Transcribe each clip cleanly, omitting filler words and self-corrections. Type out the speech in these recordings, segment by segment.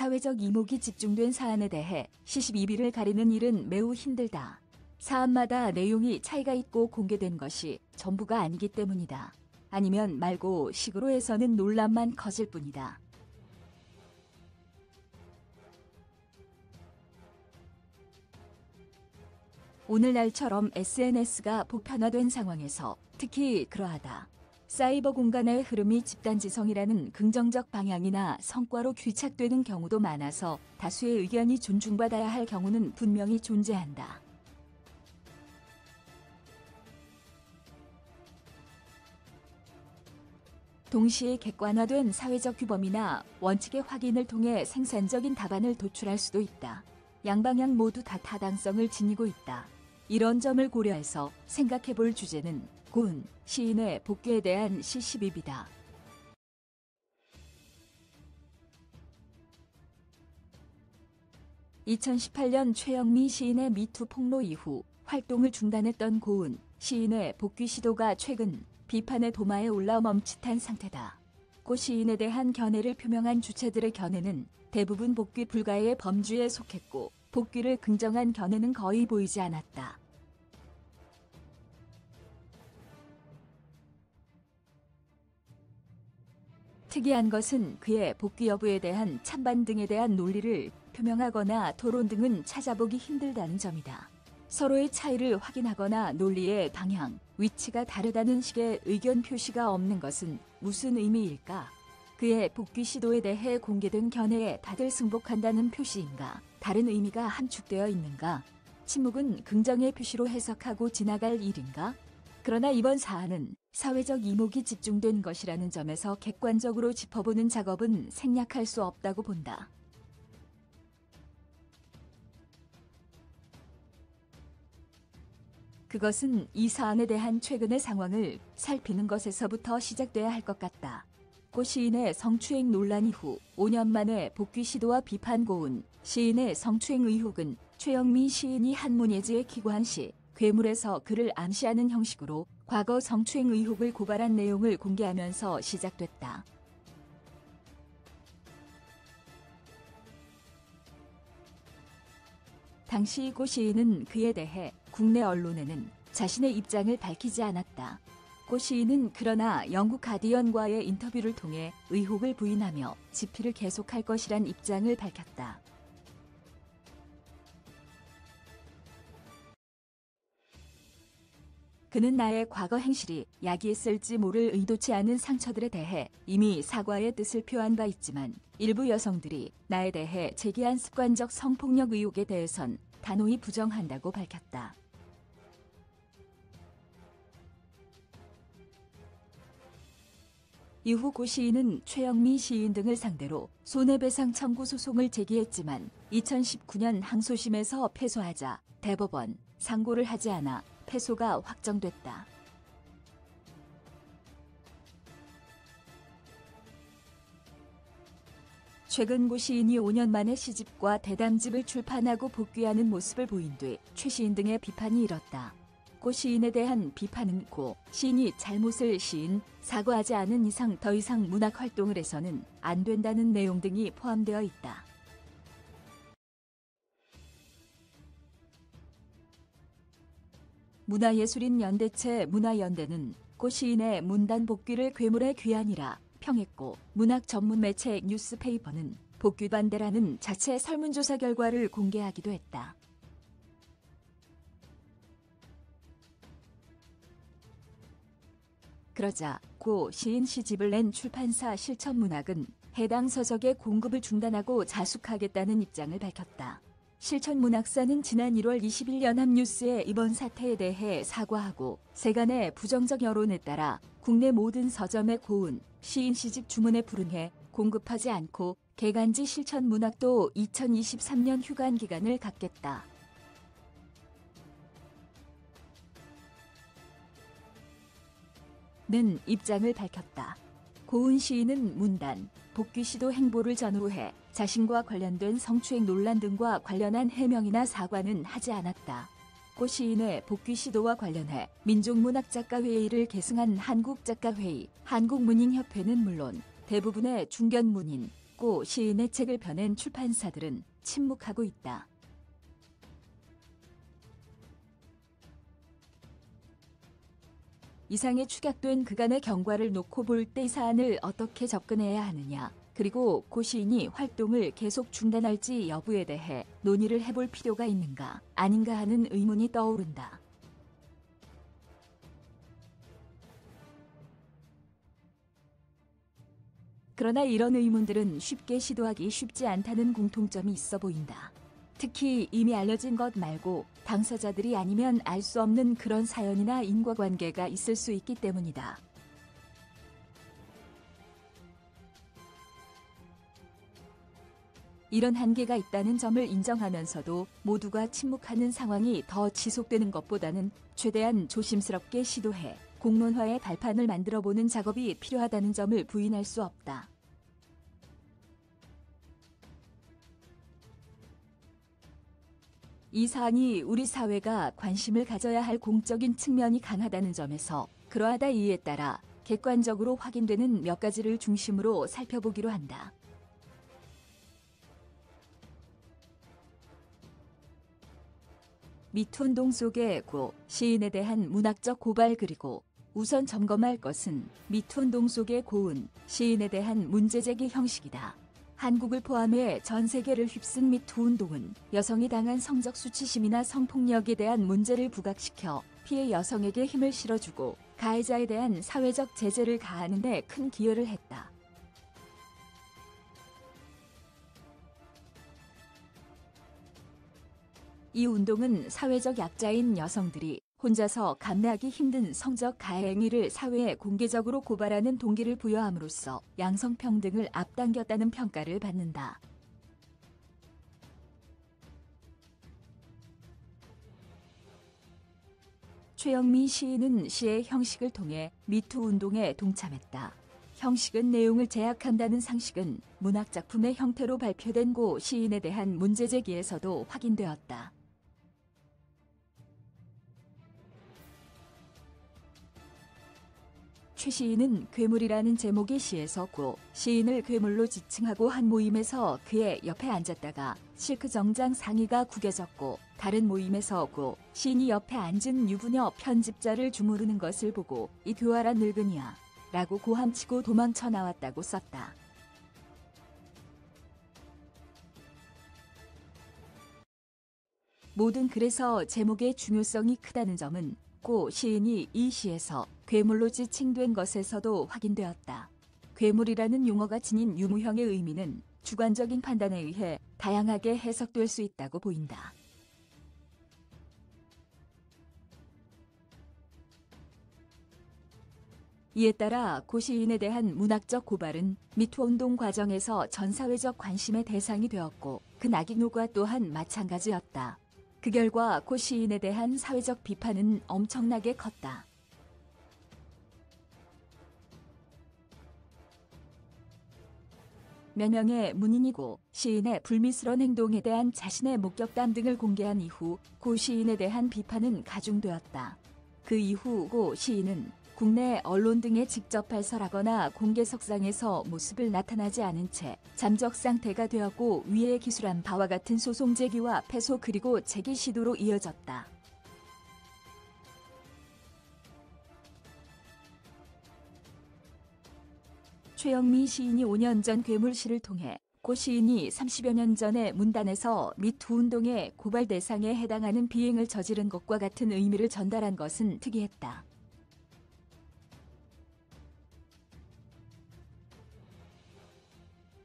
사회적 이목이 집중된 사안에 대해 시시비비를 가리는 일은 매우 힘들다. 사안마다 내용이 차이가 있고 공개된 것이 전부가 아니기 때문이다. 아니면 말고 식으로 해서는 논란만 커질 뿐이다. 오늘날처럼 SNS가 보편화된 상황에서 특히 그러하다. 사이버 공간의 흐름이 집단지성이라는 긍정적 방향이나 성과로 귀착되는 경우도 많아서 다수의 의견이 존중받아야 할 경우는 분명히 존재한다. 동시에 객관화된 사회적 규범이나 원칙의 확인을 통해 생산적인 답안을 도출할 수도 있다. 양방향 모두 다 타당성을 지니고 있다. 이런 점을 고려해서 생각해볼 주제는 고은 시인의 복귀에 대한 시시비비다. (2018년) 최영미 시인의 미투 폭로 이후 활동을 중단했던 고은 시인의 복귀 시도가 최근 비판의 도마에 올라 멈칫한 상태다. 고 시인에 대한 견해를 표명한 주체들의 견해는 대부분 복귀 불가의 범주에 속했고 복귀를 긍정한 견해는 거의 보이지 않았다. 특이한 것은 그의 복귀 여부에 대한 찬반 등에 대한 논리를 표명하거나 토론 등은 찾아보기 힘들다는 점이다. 서로의 차이를 확인하거나 논리의 방향, 위치가 다르다는 식의 의견 표시가 없는 것은 무슨 의미일까? 그의 복귀 시도에 대해 공개된 견해에 다들 승복한다는 표시인가? 다른 의미가 함축되어 있는가? 침묵은 긍정의 표시로 해석하고 지나갈 일인가? 그러나 이번 사안은 사회적 이목이 집중된 것이라는 점에서 객관적으로 짚어보는 작업은 생략할 수 없다고 본다. 그것은 이 사안에 대한 최근의 상황을 살피는 것에서부터 시작돼야 할 것 같다. 고 시인의 성추행 논란 이후 5년 만에 복귀 시도와 비판. 고은 시인의 성추행 의혹은 최영미 시인이 한문예지에 기고한 시 괴물에서 그를 암시하는 형식으로 과거 성추행 의혹을 고발한 내용을 공개하면서 시작됐다. 당시 고 시인은 그에 대해 국내 언론에는 자신의 입장을 밝히지 않았다. 고 시인은 그러나 영국 가디언과의 인터뷰를 통해 의혹을 부인하며 집필을 계속할 것이란 입장을 밝혔다. 그는 나의 과거 행실이 야기했을지 모를 의도치 않은 상처들에 대해 이미 사과의 뜻을 표한 바 있지만 일부 여성들이 나에 대해 제기한 습관적 성폭력 의혹에 대해선 단호히 부정한다고 밝혔다. 이후 고 시인은 최영미 시인 등을 상대로 손해배상 청구 소송을 제기했지만 2019년 항소심에서 패소하자 대법원 상고를 하지 않아 패소가 확정됐다. 최근 고 시인이 5년 만에 시집과 대담집을 출판하고 복귀하는 모습을 보인 뒤 최 시인 등의 비판이 일었다. 고 시인에 대한 비판은 고 시인이 잘못을 시인, 사과하지 않은 이상 더 이상 문학 활동을 해서는 안 된다는 내용 등이 포함되어 있다. 문화예술인 연대체 문화연대는 고 시인의 문단 복귀를 괴물의 귀환이라 평했고 문학 전문 매체 뉴스페이퍼는 복귀 반대라는 자체 설문조사 결과를 공개하기도 했다. 그러자 고 시인 시집을 낸 출판사 실천문학은 해당 서적의 공급을 중단하고 자숙하겠다는 입장을 밝혔다. 실천문학사는 지난 1월 20일 연합뉴스에 이번 사태에 대해 사과하고 세간의 부정적 여론에 따라 국내 모든 서점의 고은 시인 시집 주문에 불응해 공급하지 않고 개간지 실천문학도 2023년 휴관 기간을 갖겠다. 는 입장을 밝혔다. 고은 시인은 문단, 복귀 시도 행보를 전후로 해 자신과 관련된 성추행 논란 등과 관련한 해명이나 사과는 하지 않았다. 고 시인의 복귀 시도와 관련해 민족문학작가회의를 계승한 한국작가회의, 한국문인협회는 물론 대부분의 중견문인, 받고 시인의 책을 펴낸 출판사들은 침묵하고 있다. 이상에 축약된 그간의 경과를 놓고 볼 때 이 사안을 어떻게 접근해야 하느냐, 그리고 고 시인이 활동을 계속 중단할지 여부에 대해 논의를 해볼 필요가 있는가, 아닌가 하는 의문이 떠오른다. 그러나 이런 의문들은 쉽게 시도하기 쉽지 않다는 공통점이 있어 보인다. 특히 이미 알려진 것 말고 당사자들이 아니면 알 수 없는 그런 사연이나 인과관계가 있을 수 있기 때문이다. 이런 한계가 있다는 점을 인정하면서도 모두가 침묵하는 상황이 더 지속되는 것보다는 최대한 조심스럽게 시도해 공론화의 발판을 만들어보는 작업이 필요하다는 점을 부인할 수 없다. 이 사안이 우리 사회가 관심을 가져야 할 공적인 측면이 강하다는 점에서 그러하다 이에 따라 객관적으로 확인되는 몇 가지를 중심으로 살펴보기로 한다. 미투운동 속의 고 시인에 대한 문학적 고발, 그리고 우선 점검할 것은 미투운동 속의 고운 시인에 대한 문제제기 형식이다. 한국을 포함해 전 세계를 휩쓴 미투운동은 여성이 당한 성적 수치심이나 성폭력에 대한 문제를 부각시켜 피해 여성에게 힘을 실어주고 가해자에 대한 사회적 제재를 가하는 데 큰 기여를 했다. 이 운동은 사회적 약자인 여성들이 혼자서 감내하기 힘든 성적 가해 행위를 사회에 공개적으로 고발하는 동기를 부여함으로써 양성평등을 앞당겼다는 평가를 받는다. 최영미 시인은 시의 형식을 통해 미투 운동에 동참했다. 형식은 내용을 제약한다는 상식은 문학작품의 형태로 발표된 고 시인에 대한 문제제기에서도 확인되었다. 최 시인은 괴물이라는 제목의 시에서 고 시인을 괴물로 지칭하고 한 모임에서 그의 옆에 앉았다가 실크 정장 상의가 구겨졌고 다른 모임에서 고 시인이 옆에 앉은 유부녀 편집자를 주무르는 것을 보고 이 교활한 늙은이야 라고 고함치고 도망쳐 나왔다고 썼다. 모든 글에서 제목의 중요성이 크다는 점은 고 시인이 이 시에서 괴물로 지칭된 것에서도 확인되었다. 괴물이라는 용어가 지닌 유무형의 의미는 주관적인 판단에 의해 다양하게 해석될 수 있다고 보인다. 이에 따라 고 시인에 대한 문학적 고발은 미투운동 과정에서 전 사회적 관심의 대상이 되었고 그 낙인호가 또한 마찬가지였다. 그 결과 고 시인에 대한 사회적 비판은 엄청나게 컸다. 몇 명의 문인이고 시인의 불미스러운 행동에 대한 자신의 목격담 등을 공개한 이후 고 시인에 대한 비판은 가중되었다. 그 이후 고 시인은 국내 언론 등에 직접 발설하거나 공개석상에서 모습을 나타나지 않은 채 잠적 상태가 되었고 위에 기술한 바와 같은 소송 제기와 패소 그리고 재기 시도로 이어졌다. 최영미 시인이 5년 전 괴물시를 통해 고 시인이 30여 년 전에 문단에서 미투 운동의 고발 대상에 해당하는 비행을 저지른 것과 같은 의미를 전달한 것은 특이했다.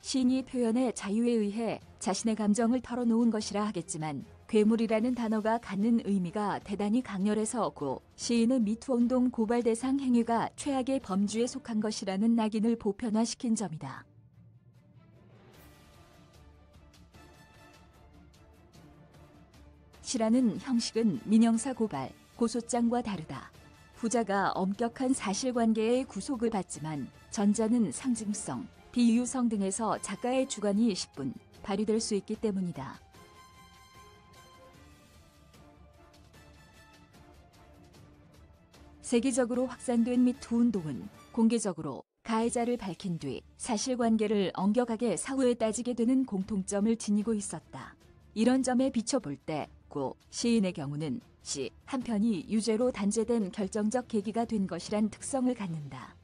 시인이 표현의 자유에 의해 자신의 감정을 털어놓은 것이라 하겠지만 괴물이라는 단어가 갖는 의미가 대단히 강렬해서 고 시인의 미투운동 고발 대상 행위가 최악의 범주에 속한 것이라는 낙인을 보편화시킨 점이다. 시라는 형식은 민형사 고발, 고소장과 다르다. 후자가 엄격한 사실관계의 구속을 받지만 전자는 상징성, 비유성 등에서 작가의 주관이 10분 발휘될 수 있기 때문이다. 세계적으로 확산된 미투 운동은 공개적으로 가해자를 밝힌 뒤 사실관계를 엄격하게 사후에 따지게 되는 공통점을 지니고 있었다. 이런 점에 비춰볼 때 고 시인의 경우는 시 한 편이 유죄로 단죄된 결정적 계기가 된 것이란 특성을 갖는다.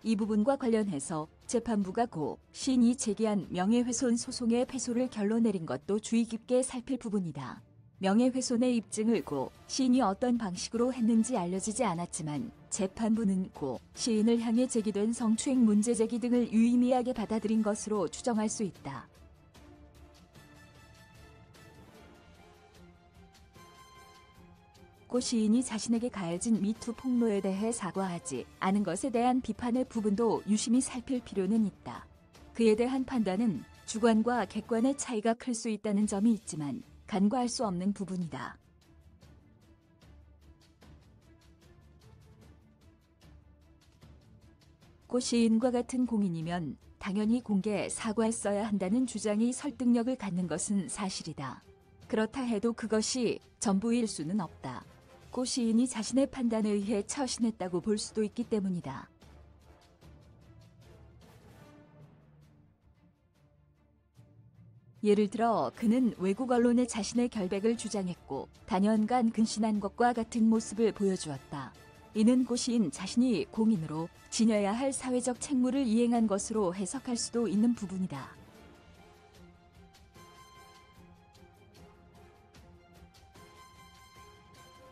이 부분과 관련해서 재판부가 고 시인이 제기한 명예훼손 소송의 패소를 결론 내린 것도 주의 깊게 살필 부분이다. 명예훼손의 입증을 고 시인이 어떤 방식으로 했는지 알려지지 않았지만 재판부는 고 시인을 향해 제기된 성추행 문제 제기 등을 유의미하게 받아들인 것으로 추정할 수 있다. 고 시인이 자신에게 가해진 미투 폭로에 대해 사과하지 않은 것에 대한 비판의 부분도 유심히 살필 필요는 있다. 그에 대한 판단은 주관과 객관의 차이가 클 수 있다는 점이 있지만 간과할 수 없는 부분이다. 고 시인과 같은 공인이면 당연히 공개 사과했어야 한다는 주장이 설득력을 갖는 것은 사실이다. 그렇다 해도 그것이 전부일 수는 없다. 고 시인이 자신의 판단에 의해 처신했다고 볼 수도 있기 때문이다. 예를 들어 그는 외국 언론에 자신의 결백을 주장했고 단연간 근신한 것과 같은 모습을 보여주었다. 이는 고 시인 자신이 공인으로 지녀야 할 사회적 책무를 이행한 것으로 해석할 수도 있는 부분이다.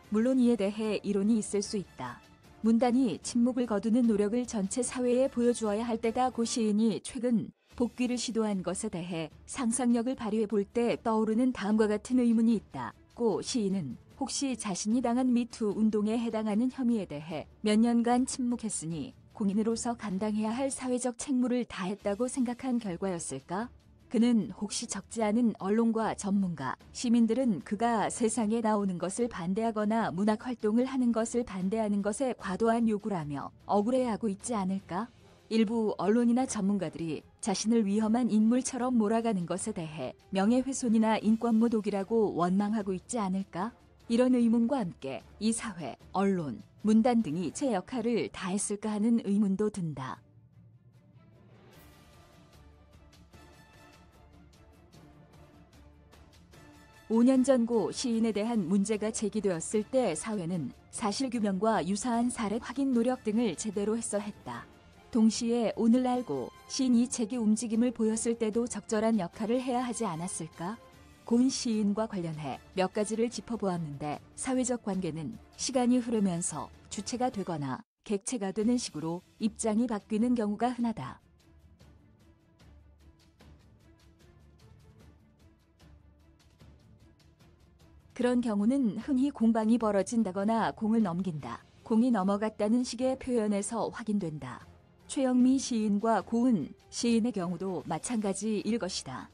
물론 이에 대해 이론이 있을 수 있다. 문단이 침묵을 거두는 노력을 전체 사회에 보여주어야 할 때다. 고 시인이 최근 복귀를 시도한 것에 대해 상상력을 발휘해 볼 때 떠오르는 다음과 같은 의문이 있다. 고 시인은 혹시 자신이 당한 미투 운동에 해당하는 혐의에 대해 몇 년간 침묵했으니 공인으로서 감당해야 할 사회적 책무를 다했다고 생각한 결과였을까? 그는 혹시 적지 않은 언론과 전문가, 시민들은 그가 세상에 나오는 것을 반대하거나 문학 활동을 하는 것을 반대하는 것에 과도한 요구라며 억울해하고 있지 않을까? 일부 언론이나 전문가들이 자신을 위험한 인물처럼 몰아가는 것에 대해 명예훼손이나 인권모독이라고 원망하고 있지 않을까? 이런 의문과 함께 이 사회, 언론, 문단 등이 제 역할을 다했을까 하는 의문도 든다. (5년) 전 고 시인에 대한 문제가 제기되었을 때 사회는 사실규명과 유사한 사례 확인 노력 등을 제대로 했어 했다. 동시에 오늘날 고 시인이 제기 움직임을 보였을 때도 적절한 역할을 해야 하지 않았을까? 고 시인과 관련해 몇 가지를 짚어보았는데 사회적 관계는 시간이 흐르면서 주체가 되거나 객체가 되는 식으로 입장이 바뀌는 경우가 흔하다. 그런 경우는 흔히 공방이 벌어진다거나 공을 넘긴다, 공이 넘어갔다는 식의 표현에서 확인된다. 최영미 시인과 고은 시인의 경우도 마찬가지일 것이다.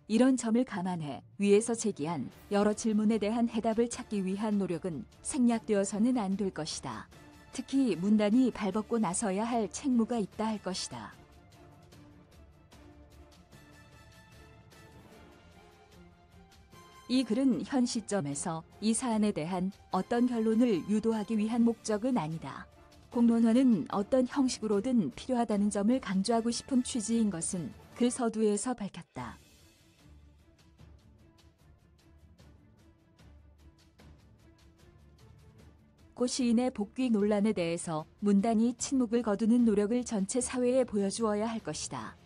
이런 점을 감안해 위에서 제기한 여러 질문에 대한 해답을 찾기 위한 노력은 생략되어서는 안 될 것이다. 특히 문단이 발벗고 나서야 할 책무가 있다 할 것이다. 이 글은 현 시점에서 이 사안에 대한 어떤 결론을 유도하기 위한 목적은 아니다. 공론화는 어떤 형식으로든 필요하다는 점을 강조하고 싶은 취지인 것은 글 서두에서 밝혔다. 고 시인의 복귀 논란에 대해서 문단이 침묵을 거두는 노력을 전체 사회에 보여주어야 할 것이다.